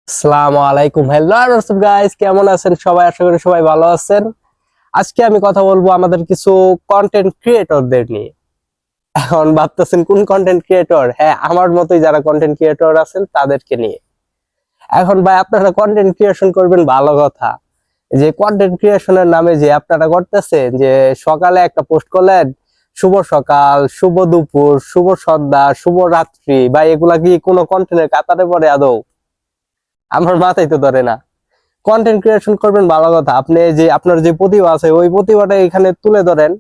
আসসালামু আলাইকুম। Hello WhatsApp guys, কেমন আছেন সবাই? আশা করি সবাই ভালো আছেন। আজকে আমি কথা বলবো আমাদের কিছু কন্টেন্ট ক্রিয়েটরদের নিয়ে। এখন ভাবতেছেন কোন কন্টেন্ট ক্রিয়েটর? হ্যাঁ, আমার মতোই যারা কন্টেন্ট ক্রিয়েটর আছেন তাদেরকে নিয়ে। এখন ভাই আপনারা কন্টেন্ট ক্রিয়েশন করবেন ভালো কথা, যে কন্টেন্ট ক্রিয়েশনের নামে যে আপনারা করতেছেন, যে সকালে একটা পোস্ট করলেন শুভ সকাল, শুভ দুপুর, শুভ সন্ধ্যা, শুভ রাত্রি, ভাই এগুলা কি কোনো কন্টেন্টের কাতারে পড়ে আদৌ? আমার মাথায় তো ধরে না। কন্টেন্ট ক্রিয়েশন করবেন ভালো কথা, আপনি যে আপনার যে প্রতিভা আছে ওই প্রতিভাটা এখানে তুলে ধরেন,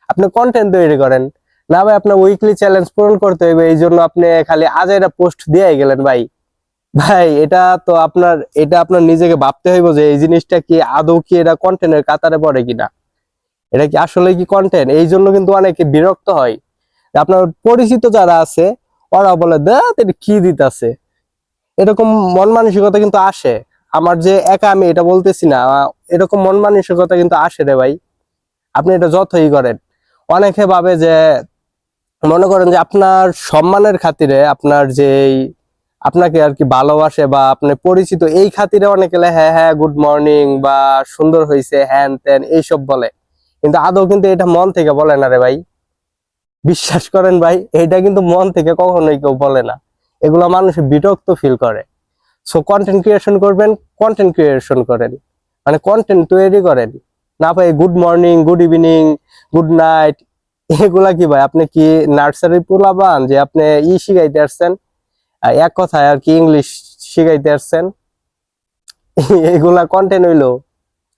আপনি কন্টেন্ট তৈরি করেন। না ভাই আপনার উইকলি চ্যালেঞ্জ পূরণ করতে হবে, এই জন্য আপনি খালি আজাইরা পোস্ট দিয়ে গেলেন ভাই। ভাই এটা তো আপনার নিজেকে ভাবতে হইব যে এই জিনিসটা কি আদৌ কি এটা কন্টেন্টের কাতারে পড়ে কিনা, এটা কি আসলে কি কন্টেন্ট। এই জন্য কিন্তু অনেকে বিরক্ত হয়। আপনার পরিচিত যারা আছে ওরা বলে দা এটা কি দিতেছে, এরকম মন মানসিকতা কিন্তু আসে। আমার যে একা আমি এটা বলতেছি না, এরকম মন মানসিকতা কিন্তু আসে রে ভাই। আপনি এটা যতই করেন, অনেকে ভাবে যে, মনে করেন যে আপনার সম্মানের খাতিরে, আপনার যে আপনাকে আর কি ভালোবাসে বা আপনি পরিচিত এই খাতিরে অনেকে হ্যাঁ হ্যাঁ গুড মর্নিং বা সুন্দর হয়েছে হ্যান ত্যান এইসব বলে, কিন্তু আদৌ কিন্তু এটা মন থেকে বলে না রে ভাই। বিশ্বাস করেন ভাই, এটা কিন্তু মন থেকে কখনোই কেউ বলে না। এগুলা মানুষ বিরক্ত ফিল করে। সো কন্টেন্ট ক্রিয়েশন করবেন, কন্টেন্ট ক্রিয়েশন করেন, মানে কন্টেন্ট তৈরি করেন। না ভাই good morning, good evening, good night, এগুলা কি ভাই? আপনি কি নার্সারি পোলাবান যে আপনি শিখাইতে আসছেন? এক কথায় আর কি ইংলিশ শিখাইতে আসছেন? এগুলা কন্টেন্ট হইলো?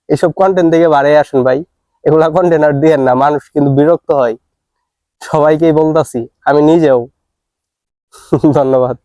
এসব কন্টেন্ট থেকে বাইরে আসেন ভাই। এগুলা কন্টেন্ট আর দিয়েন না, মানুষ কিন্তু বিরক্ত হয়। সবাইকেই বলতাছি, আমি নিজেও। ধন্যবাদ।